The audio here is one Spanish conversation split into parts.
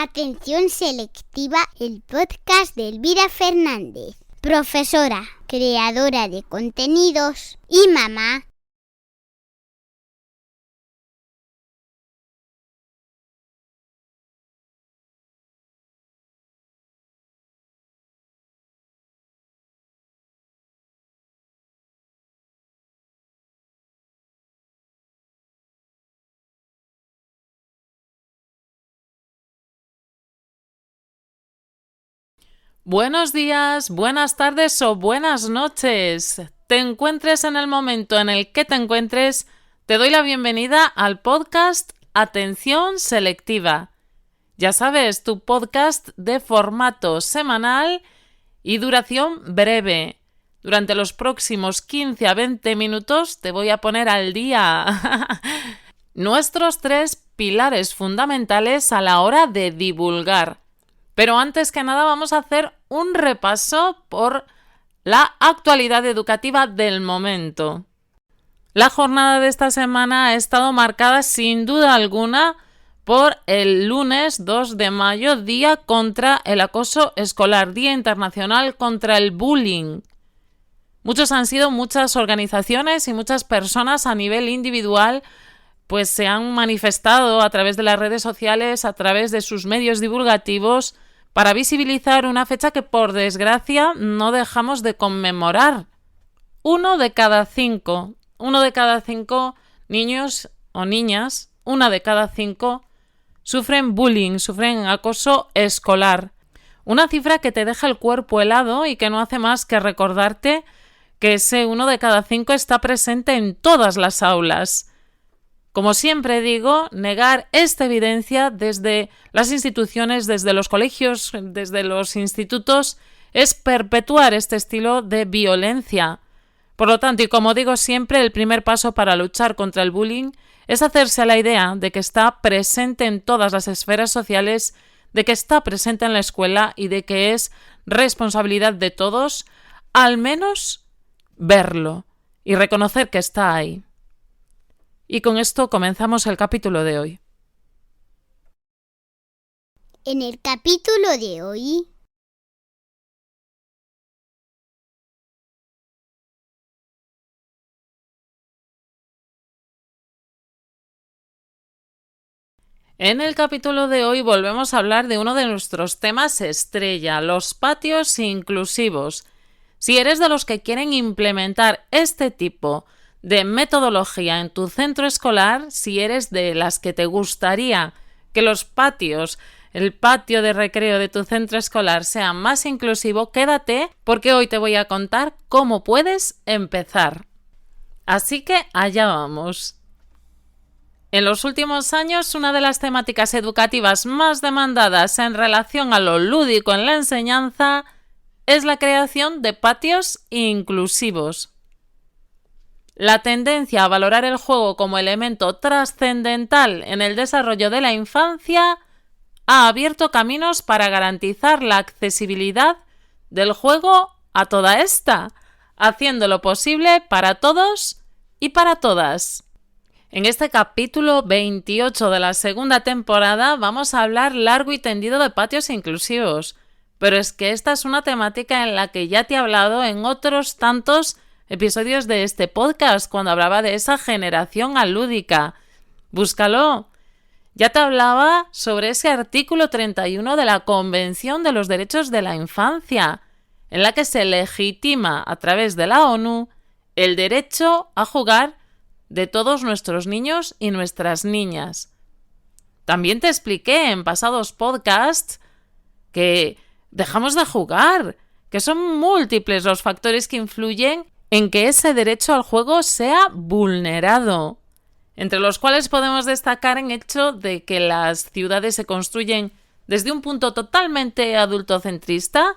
Atención selectiva, el podcast de Elvira Fernández, profesora, creadora de contenidos y mamá. Buenos días, buenas tardes o buenas noches. Te encuentres en el momento en el que te encuentres, te doy la bienvenida al podcast Atención Selectiva. Ya sabes, tu podcast de formato semanal y duración breve. Durante los próximos 15 a 20 minutos te voy a poner al día nuestros 3 pilares fundamentales a la hora de divulgar. Pero antes que nada vamos a hacer un repaso por la actualidad educativa del momento. La jornada de esta semana ha estado marcada sin duda alguna por el lunes 2 de mayo, Día contra el Acoso Escolar, Día Internacional contra el Bullying. Muchas organizaciones y muchas personas a nivel individual pues se han manifestado a través de las redes sociales, a través de sus medios divulgativos, para visibilizar una fecha que, por desgracia, no dejamos de conmemorar. Uno de cada cinco niños o niñas, una de cada 5, sufren bullying, sufren acoso escolar. Una cifra que te deja el cuerpo helado y que no hace más que recordarte que ese 1 de cada 5 está presente en todas las aulas. Como siempre digo, negar esta evidencia desde las instituciones, desde los colegios, desde los institutos, es perpetuar este estilo de violencia. Por lo tanto, y como digo siempre, el primer paso para luchar contra el bullying es hacerse a la idea de que está presente en todas las esferas sociales, de que está presente en la escuela y de que es responsabilidad de todos, al menos verlo y reconocer que está ahí. Y con esto comenzamos el capítulo de hoy. En el capítulo de hoy, volvemos a hablar de uno de nuestros temas estrella, los patios inclusivos. Si eres de los que quieren implementar este tipo de metodología en tu centro escolar, si eres de las que te gustaría que los patios, el patio de recreo de tu centro escolar sea más inclusivo, quédate porque hoy te voy a contar cómo puedes empezar. Así que allá vamos. En los últimos años, una de las temáticas educativas más demandadas en relación a lo lúdico en la enseñanza es la creación de patios inclusivos. La tendencia a valorar el juego como elemento trascendental en el desarrollo de la infancia ha abierto caminos para garantizar la accesibilidad del juego a toda esta, haciéndolo posible para todos y para todas. En este capítulo 28 de la segunda temporada vamos a hablar largo y tendido de patios inclusivos, pero es que esta es una temática en la que ya te he hablado en otros tantos episodios de este podcast cuando hablaba de esa generación alúdica. Búscalo. Ya te hablaba sobre ese artículo 31 de la Convención de los Derechos de la Infancia, en la que se legitima a través de la ONU el derecho a jugar de todos nuestros niños y nuestras niñas. También te expliqué en pasados podcasts que dejamos de jugar, que son múltiples los factores que influyen en que ese derecho al juego sea vulnerado, entre los cuales podemos destacar el hecho de que las ciudades se construyen desde un punto totalmente adultocentrista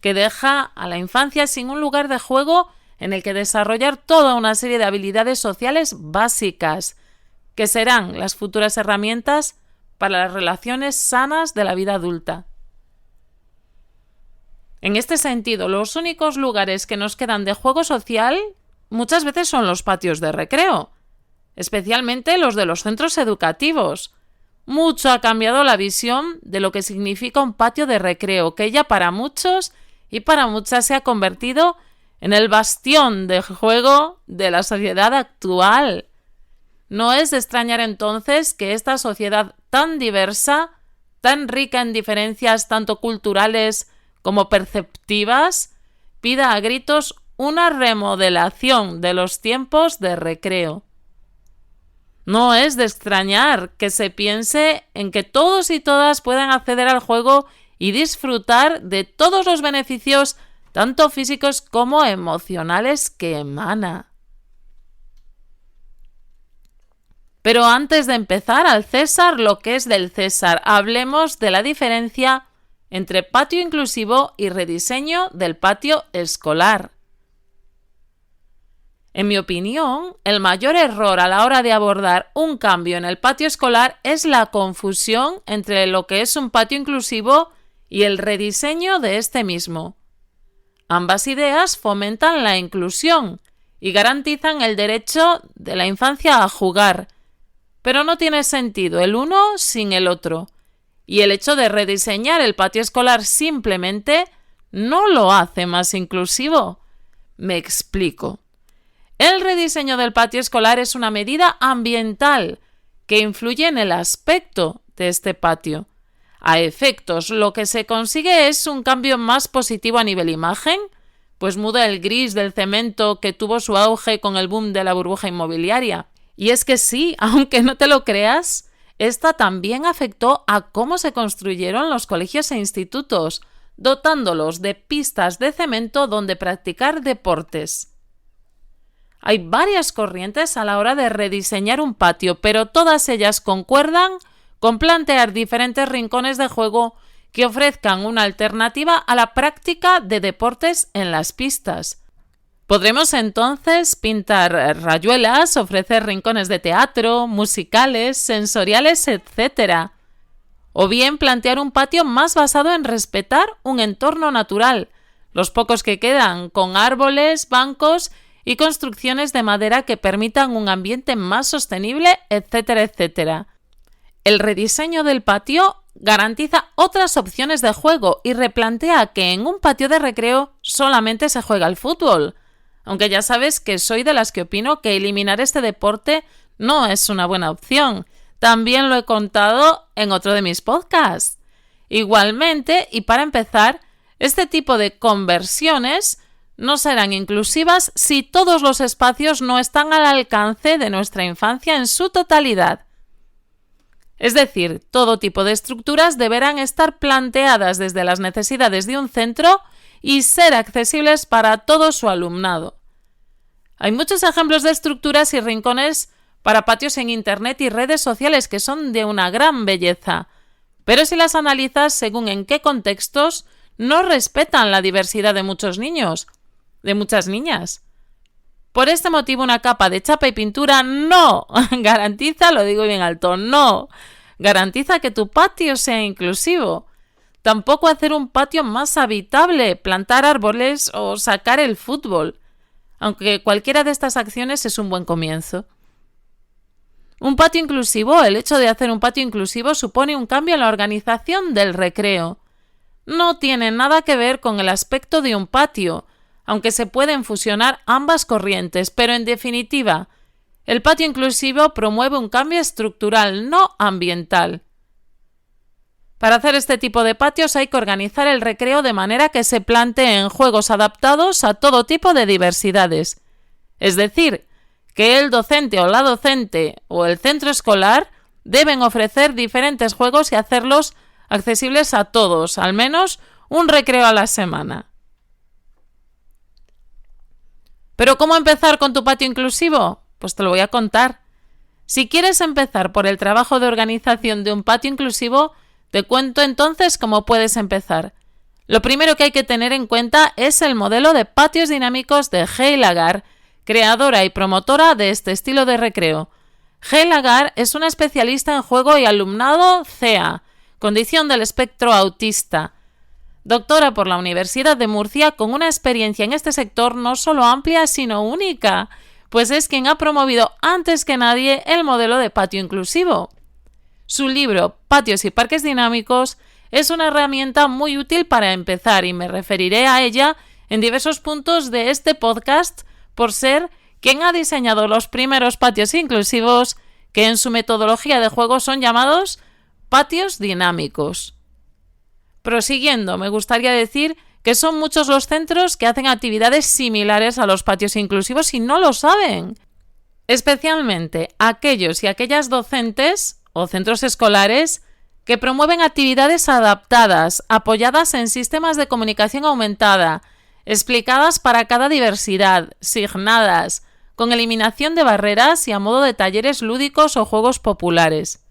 que deja a la infancia sin un lugar de juego en el que desarrollar toda una serie de habilidades sociales básicas, que serán las futuras herramientas para las relaciones sanas de la vida adulta. En este sentido, los únicos lugares que nos quedan de juego social muchas veces son los patios de recreo, especialmente los de los centros educativos, mucho ha cambiado la visión de lo que significa un patio de recreo, que ya para muchos y para muchas se ha convertido en el bastión de juego de la sociedad actual. No es de extrañar entonces que esta sociedad tan diversa, tan rica en diferencias tanto culturales como perceptivas, pida a gritos una remodelación de los tiempos de recreo. No es de extrañar que se piense en que todos y todas puedan acceder al juego y disfrutar de todos los beneficios, tanto físicos como emocionales, que emana. Pero antes de empezar, al César lo que es del César, hablemos de la diferencia entre patio inclusivo y rediseño del patio escolar. En mi opinión, el mayor error a la hora de abordar un cambio en el patio escolar es la confusión entre lo que es un patio inclusivo y el rediseño de este mismo. Ambas ideas fomentan la inclusión y garantizan el derecho de la infancia a jugar, pero no tiene sentido el uno sin el otro, y el hecho de rediseñar el patio escolar simplemente no lo hace más inclusivo. Me explico. El rediseño del patio escolar es una medida ambiental que influye en el aspecto de este patio. A efectos, lo que se consigue es un cambio más positivo a nivel imagen, pues muda el gris del cemento que tuvo su auge con el boom de la burbuja inmobiliaria. Y es que sí, aunque no te lo creas, esta también afectó a cómo se construyeron los colegios e institutos, dotándolos de pistas de cemento donde practicar deportes. Hay varias corrientes a la hora de rediseñar un patio, pero todas ellas concuerdan con plantear diferentes rincones de juego que ofrezcan una alternativa a la práctica de deportes en las pistas. Podremos entonces pintar rayuelas, ofrecer rincones de teatro, musicales, sensoriales, etc. O bien plantear un patio más basado en respetar un entorno natural, los pocos que quedan, con árboles, bancos y construcciones de madera que permitan un ambiente más sostenible, etc., etc. El rediseño del patio garantiza otras opciones de juego y replantea que en un patio de recreo solamente se juega al fútbol, aunque ya sabes que soy de las que opino que eliminar este deporte no es una buena opción. También lo he contado en otro de mis podcasts. Igualmente, y para empezar, este tipo de conversiones no serán inclusivas si todos los espacios no están al alcance de nuestra infancia en su totalidad. Es decir, todo tipo de estructuras deberán estar planteadas desde las necesidades de un centro y ser accesibles para todo su alumnado. Hay muchos ejemplos de estructuras y rincones para patios en Internet y redes sociales que son de una gran belleza, pero si las analizas según en qué contextos, no respetan la diversidad de muchos niños, de muchas niñas. Por este motivo, una capa de chapa y pintura no garantiza, lo digo bien alto, no garantiza que tu patio sea inclusivo. Tampoco hacer un patio más habitable, plantar árboles o sacar el fútbol, aunque cualquiera de estas acciones es un buen comienzo. Un patio inclusivo, el hecho de hacer un patio inclusivo supone un cambio en la organización del recreo. No tiene nada que ver con el aspecto de un patio, aunque se pueden fusionar ambas corrientes, pero en definitiva, el patio inclusivo promueve un cambio estructural, no ambiental. Para hacer este tipo de patios hay que organizar el recreo de manera que se planteen juegos adaptados a todo tipo de diversidades. Es decir, que el docente o la docente o el centro escolar deben ofrecer diferentes juegos y hacerlos accesibles a todos, al menos un recreo a la semana. ¿Pero cómo empezar con tu patio inclusivo? Pues te lo voy a contar. Si quieres empezar por el trabajo de organización de un patio inclusivo, te cuento entonces cómo puedes empezar. Lo primero que hay que tener en cuenta es el modelo de patios dinámicos de G. Lagar, creadora y promotora de este estilo de recreo. G. Lagar es una especialista en juego y alumnado CEA, condición del espectro autista. Doctora por la Universidad de Murcia con una experiencia en este sector no solo amplia sino única, pues es quien ha promovido antes que nadie el modelo de patio inclusivo. Su libro Patios y Parques Dinámicos es una herramienta muy útil para empezar y me referiré a ella en diversos puntos de este podcast por ser quien ha diseñado los primeros patios inclusivos que en su metodología de juego son llamados patios dinámicos. Prosiguiendo, me gustaría decir que son muchos los centros que hacen actividades similares a los patios inclusivos y no lo saben. Especialmente aquellos y aquellas docentes o centros escolares que promueven actividades adaptadas, apoyadas en sistemas de comunicación aumentada, explicadas para cada diversidad, signadas, con eliminación de barreras y a modo de talleres lúdicos o juegos populares.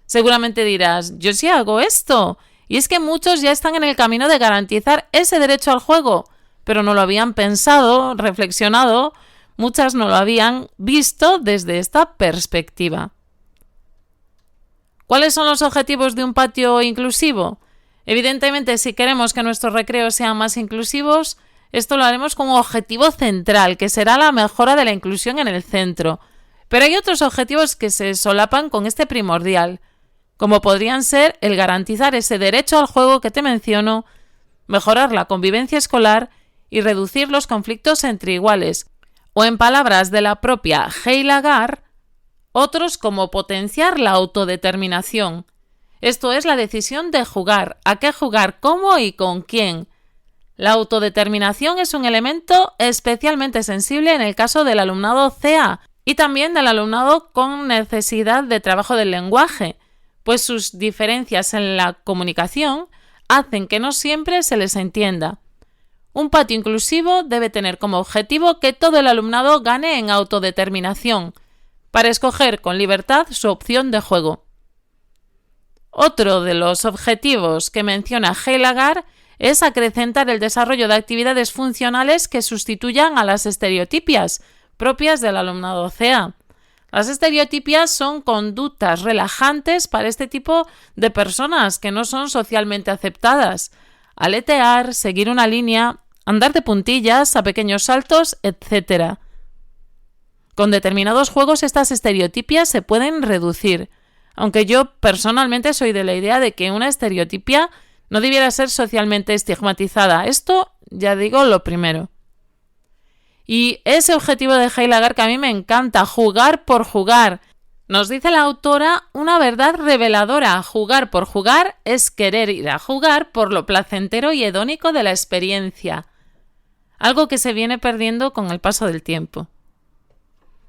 Seguramente dirás, yo sí hago esto. Y es que muchos ya están en el camino de garantizar ese derecho al juego, pero no lo habían pensado, reflexionado, muchas no lo habían visto desde esta perspectiva. ¿Cuáles son los objetivos de un patio inclusivo? Evidentemente, si queremos que nuestros recreos sean más inclusivos, esto lo haremos con un objetivo central, que será la mejora de la inclusión en el centro. Pero hay otros objetivos que se solapan con este primordial, como podrían ser el garantizar ese derecho al juego que te menciono, mejorar la convivencia escolar y reducir los conflictos entre iguales, o en palabras de la propia Heila Gar, otros como potenciar la autodeterminación. Esto es la decisión de jugar, a qué jugar, cómo y con quién. La autodeterminación es un elemento especialmente sensible en el caso del alumnado CEA y también del alumnado con necesidad de trabajo del lenguaje, pues sus diferencias en la comunicación hacen que no siempre se les entienda. Un patio inclusivo debe tener como objetivo que todo el alumnado gane en autodeterminación, para escoger con libertad su opción de juego. Otro de los objetivos que menciona Heila Gar es acrecentar el desarrollo de actividades funcionales que sustituyan a las estereotipias propias del alumnado CEA. Las estereotipias son conductas relajantes para este tipo de personas que no son socialmente aceptadas. Aletear, seguir una línea, andar de puntillas a pequeños saltos, etc. Con determinados juegos estas estereotipias se pueden reducir, aunque yo personalmente soy de la idea de que una estereotipia no debiera ser socialmente estigmatizada. Esto ya digo lo primero. Y ese objetivo de Heila Gar que a mí me encanta, jugar por jugar. Nos dice la autora una verdad reveladora. Jugar por jugar es querer ir a jugar por lo placentero y hedónico de la experiencia. Algo que se viene perdiendo con el paso del tiempo.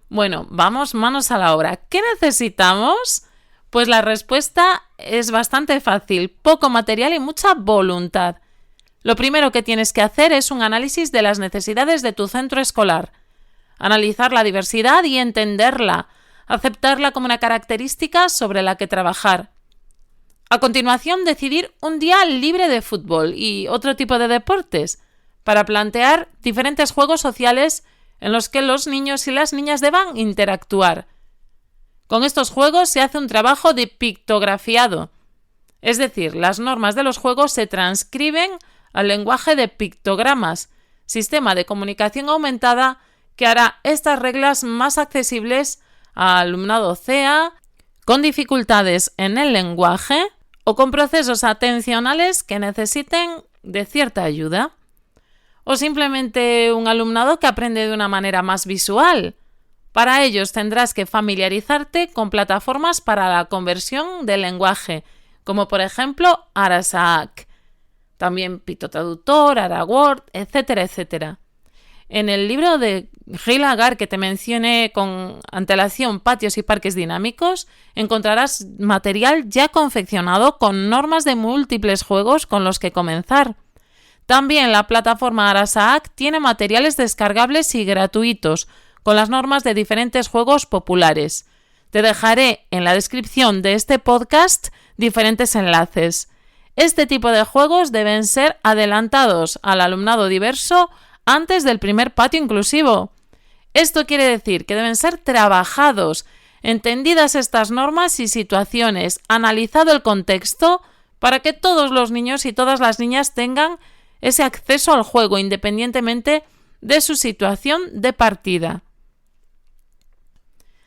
Bueno, vamos manos a la obra. ¿Qué necesitamos? Pues la respuesta es bastante fácil. Poco material y mucha voluntad. Lo primero que tienes que hacer es un análisis de las necesidades de tu centro escolar. Analizar la diversidad y entenderla. Aceptarla como una característica sobre la que trabajar. A continuación, decidir un día libre de fútbol y otro tipo de deportes para plantear diferentes juegos sociales en los que los niños y las niñas deban interactuar. Con estos juegos se hace un trabajo de pictografiado, es decir, las normas de los juegos se transcriben al lenguaje de pictogramas, sistema de comunicación aumentada que hará estas reglas más accesibles al alumnado CEA, con dificultades en el lenguaje o con procesos atencionales que necesiten de cierta ayuda. O simplemente un alumnado que aprende de una manera más visual. Para ellos tendrás que familiarizarte con plataformas para la conversión del lenguaje, como por ejemplo Arasaak, también Pictotraductor, AraWord, etcétera, etcétera. En el libro de Heila Gar que te mencioné con antelación, Patios y Parques Dinámicos, encontrarás material ya confeccionado con normas de múltiples juegos con los que comenzar. También la plataforma Arasaak tiene materiales descargables y gratuitos, con las normas de diferentes juegos populares. Te dejaré en la descripción de este podcast diferentes enlaces. Este tipo de juegos deben ser adelantados al alumnado diverso antes del primer patio inclusivo. Esto quiere decir que deben ser trabajados, entendidas estas normas y situaciones, analizado el contexto para que todos los niños y todas las niñas tengan ese acceso al juego independientemente de su situación de partida.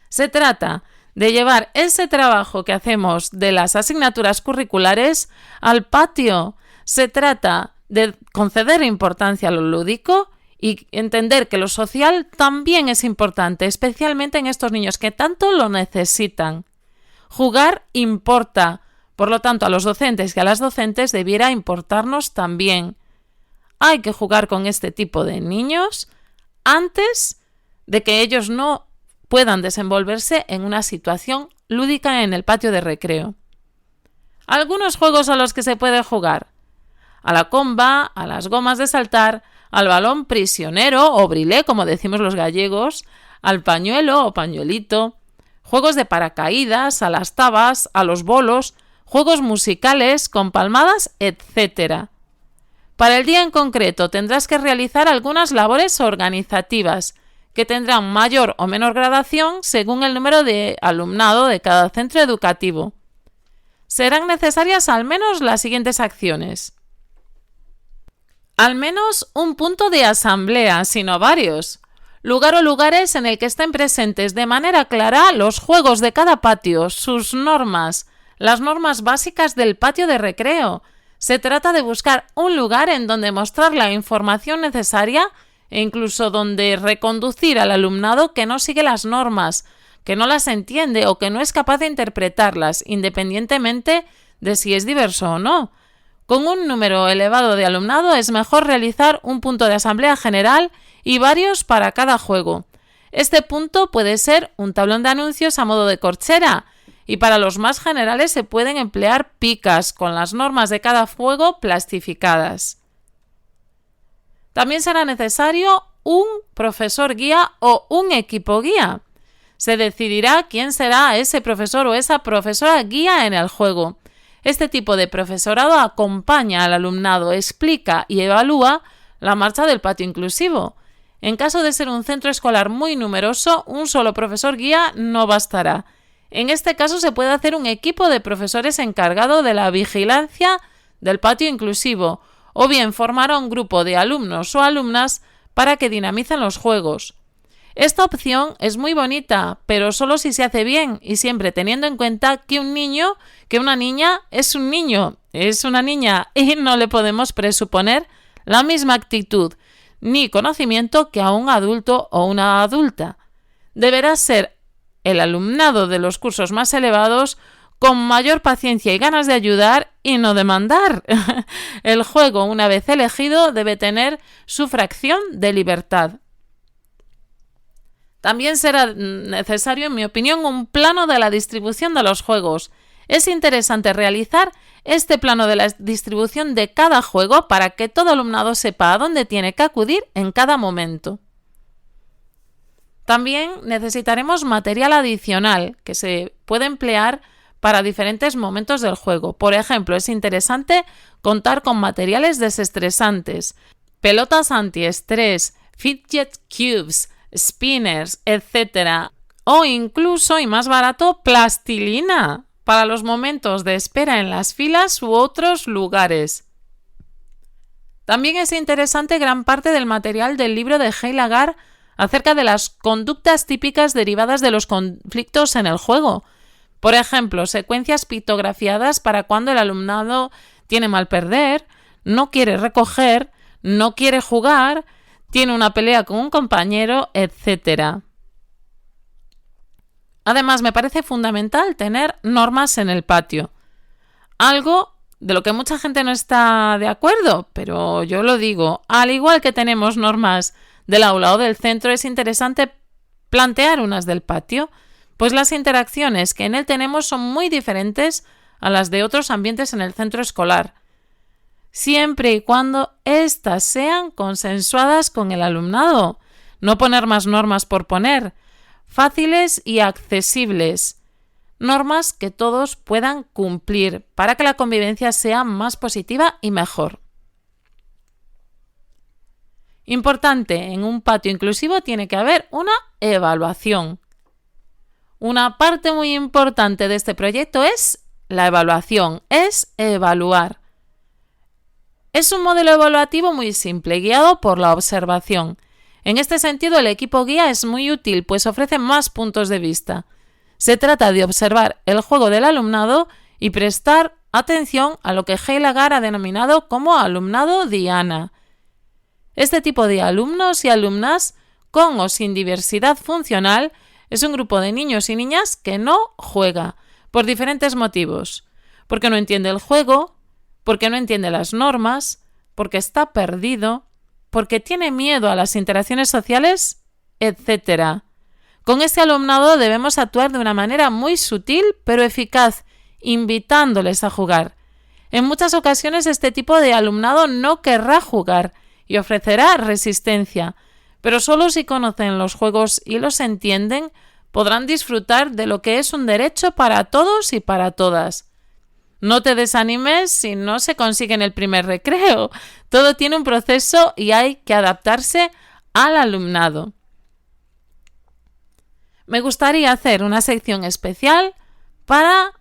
Se trata de llevar ese trabajo que hacemos de las asignaturas curriculares al patio. Se trata de conceder importancia a lo lúdico y entender que lo social también es importante, especialmente en estos niños que tanto lo necesitan. Jugar importa, por lo tanto a los docentes y a las docentes debiera importarnos también. Hay que jugar con este tipo de niños antes de que ellos no puedan desenvolverse en una situación lúdica en el patio de recreo. Algunos juegos a los que se puede jugar: a la comba, a las gomas de saltar, al balón prisionero o brilé, como decimos los gallegos, al pañuelo o pañuelito, juegos de paracaídas, a las tabas, a los bolos, juegos musicales con palmadas, etc. Para el día en concreto tendrás que realizar algunas labores organizativas que tendrán mayor o menor gradación según el número de alumnado de cada centro educativo. Serán necesarias al menos las siguientes acciones. Al menos un punto de asamblea, sino varios. Lugar o lugares en el que estén presentes de manera clara los juegos de cada patio, sus normas, las normas básicas del patio de recreo. Se trata de buscar un lugar en donde mostrar la información necesaria e incluso donde reconducir al alumnado que no sigue las normas, que no las entiende o que no es capaz de interpretarlas, independientemente de si es diverso o no. Con un número elevado de alumnado es mejor realizar un punto de asamblea general y varios para cada juego. Este punto puede ser un tablón de anuncios a modo de corchera, y para los más generales se pueden emplear picas con las normas de cada juego plastificadas. También será necesario un profesor guía o un equipo guía. Se decidirá quién será ese profesor o esa profesora guía en el juego. Este tipo de profesorado acompaña al alumnado, explica y evalúa la marcha del patio inclusivo. En caso de ser un centro escolar muy numeroso, un solo profesor guía no bastará. En este caso se puede hacer un equipo de profesores encargado de la vigilancia del patio inclusivo, o bien formar a un grupo de alumnos o alumnas para que dinamicen los juegos. Esta opción es muy bonita, pero solo si se hace bien y siempre teniendo en cuenta que un niño, que una niña es un niño, es una niña y no le podemos presuponer la misma actitud ni conocimiento que a un adulto o una adulta. Deberá ser el alumnado de los cursos más elevados con mayor paciencia y ganas de ayudar y no de mandar. El juego, una vez elegido, debe tener su fracción de libertad. También será necesario, en mi opinión, un plano de la distribución de los juegos. Es interesante realizar este plano de la distribución de cada juego para que todo alumnado sepa a dónde tiene que acudir en cada momento. También necesitaremos material adicional que se puede emplear para diferentes momentos del juego. Por ejemplo, es interesante contar con materiales desestresantes, pelotas antiestrés, fidget cubes, spinners, etc. O incluso, y más barato, plastilina para los momentos de espera en las filas u otros lugares. También es interesante gran parte del material del libro de Heilagar acerca de las conductas típicas derivadas de los conflictos en el juego. Por ejemplo, secuencias pictografiadas para cuando el alumnado tiene mal perder, no quiere recoger, no quiere jugar, tiene una pelea con un compañero, etc. Además, me parece fundamental tener normas en el patio. Algo de lo que mucha gente no está de acuerdo, pero yo lo digo. Al igual que tenemos normas del aula o del centro, es interesante plantear unas del patio, pues las interacciones que en él tenemos son muy diferentes a las de otros ambientes en el centro escolar, siempre y cuando éstas sean consensuadas con el alumnado. No poner más normas por poner, fáciles y accesibles, normas que todos puedan cumplir para que la convivencia sea más positiva y mejor. Importante, en un patio inclusivo tiene que haber una evaluación. Una parte muy importante de este proyecto es la evaluación, es evaluar. Es un modelo evaluativo muy simple, guiado por la observación. En este sentido, el equipo guía es muy útil, pues ofrece más puntos de vista. Se trata de observar el juego del alumnado y prestar atención a lo que Heidegger ha denominado como alumnado diana. Este tipo de alumnos y alumnas, con o sin diversidad funcional, es un grupo de niños y niñas que no juega, por diferentes motivos. Porque no entiende el juego, porque no entiende las normas, porque está perdido, porque tiene miedo a las interacciones sociales, etc. Con este alumnado debemos actuar de una manera muy sutil pero eficaz, invitándoles a jugar. En muchas ocasiones este tipo de alumnado no querrá jugar y ofrecerá resistencia, pero solo si conocen los juegos y los entienden, podrán disfrutar de lo que es un derecho para todos y para todas. No te desanimes si no se consigue en el primer recreo. Todo tiene un proceso y hay que adaptarse al alumnado. Me gustaría hacer una sección especial para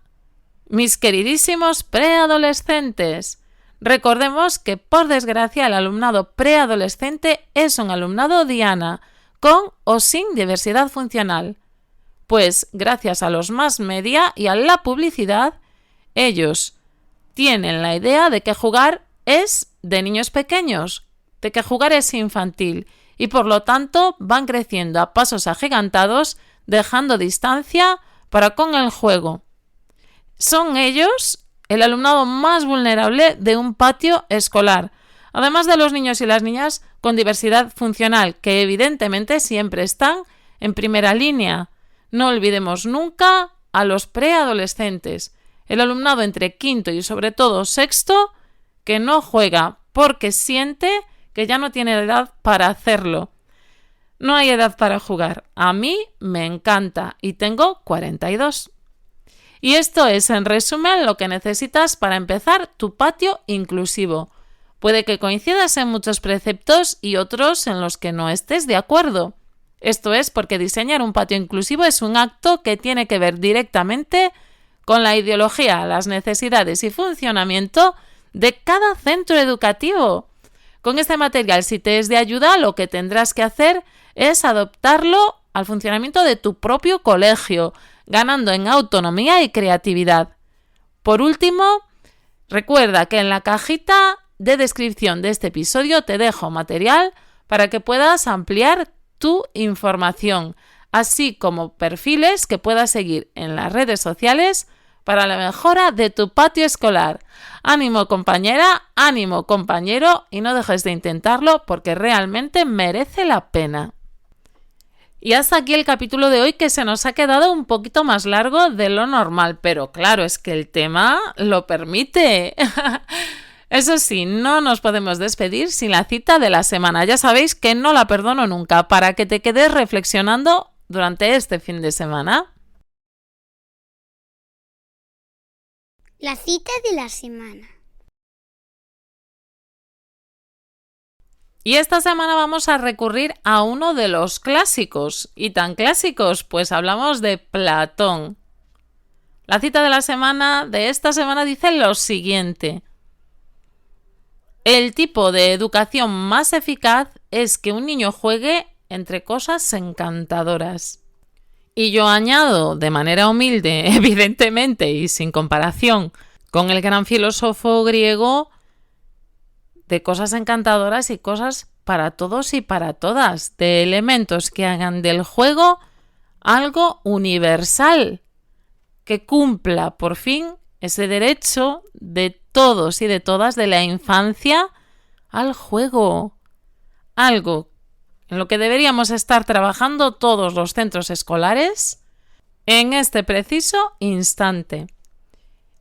mis queridísimos preadolescentes. Recordemos que, por desgracia, el alumnado preadolescente es un alumnado diana, con o sin diversidad funcional. Pues, gracias a los mass media y a la publicidad, ellos tienen la idea de que jugar es de niños pequeños, de que jugar es infantil, y por lo tanto van creciendo a pasos agigantados, dejando distancia para con el juego. Son ellos el alumnado más vulnerable de un patio escolar, además de los niños y las niñas con diversidad funcional, que evidentemente siempre están en primera línea. No olvidemos nunca a los preadolescentes, el alumnado entre quinto y sobre todo sexto, que no juega porque siente que ya no tiene edad para hacerlo. No hay edad para jugar. A mí me encanta y tengo 42. Y esto es, en resumen, lo que necesitas para empezar tu patio inclusivo. Puede que coincidas en muchos preceptos y otros en los que no estés de acuerdo. Esto es porque diseñar un patio inclusivo es un acto que tiene que ver directamente con la ideología, las necesidades y funcionamiento de cada centro educativo. Con este material, si te es de ayuda, lo que tendrás que hacer es adaptarlo al funcionamiento de tu propio colegio, ganando en autonomía y creatividad. Por último, recuerda que en la cajita de descripción de este episodio te dejo material para que puedas ampliar tu información, así como perfiles que puedas seguir en las redes sociales para la mejora de tu patio escolar. Ánimo compañera, ánimo compañero y no dejes de intentarlo porque realmente merece la pena. Y hasta aquí el capítulo de hoy, que se nos ha quedado un poquito más largo de lo normal, pero claro, es que el tema lo permite. Eso sí, no nos podemos despedir sin la cita de la semana. Ya sabéis que no la perdono nunca, para que te quedes reflexionando durante este fin de semana. La cita de la semana. Y esta semana vamos a recurrir a uno de los clásicos. ¿Y tan clásicos? Pues hablamos de Platón. La cita de la semana de esta semana dice lo siguiente: el tipo de educación más eficaz es que un niño juegue entre cosas encantadoras. Y yo añado, de manera humilde, evidentemente, y sin comparación con el gran filósofo griego, de cosas encantadoras y cosas para todos y para todas, de elementos que hagan del juego algo universal, que cumpla por fin ese derecho de todos y de todas de la infancia al juego. Algo en lo que deberíamos estar trabajando todos los centros escolares en este preciso instante.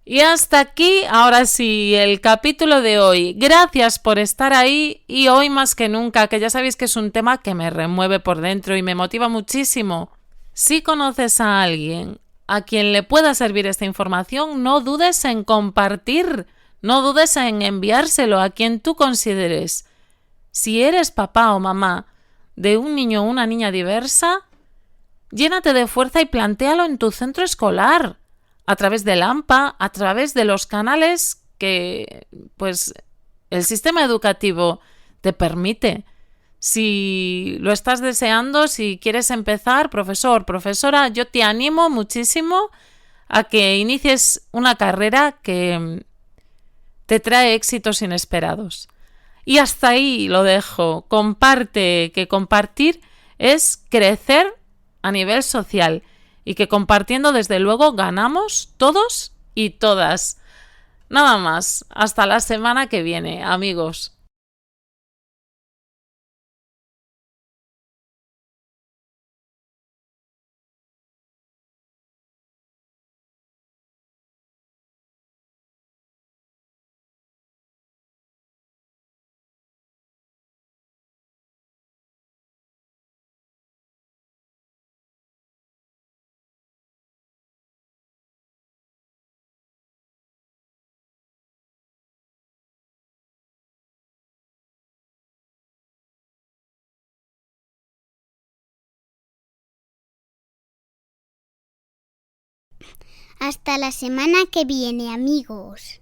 Y hasta aquí, ahora sí, el capítulo de hoy. Gracias por estar ahí y hoy más que nunca, que ya sabéis que es un tema que me remueve por dentro y me motiva muchísimo. Si conoces a alguien a quien le pueda servir esta información, no dudes en compartir, no dudes en enviárselo a quien tú consideres. Si eres papá o mamá de un niño o una niña diversa, llénate de fuerza y plantéalo en tu centro escolar, a través del AMPA, a través de los canales que el sistema educativo te permite. Si lo estás deseando, si quieres empezar, profesor, profesora, yo te animo muchísimo a que inicies una carrera que te trae éxitos inesperados. Y hasta ahí lo dejo. Comparte, que compartir es crecer a nivel social y que compartiendo desde luego ganamos todos y todas. Nada más. Hasta la semana que viene, amigos. Hasta la semana que viene, amigos.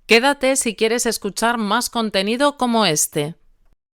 Quédate si quieres escuchar más contenido como este.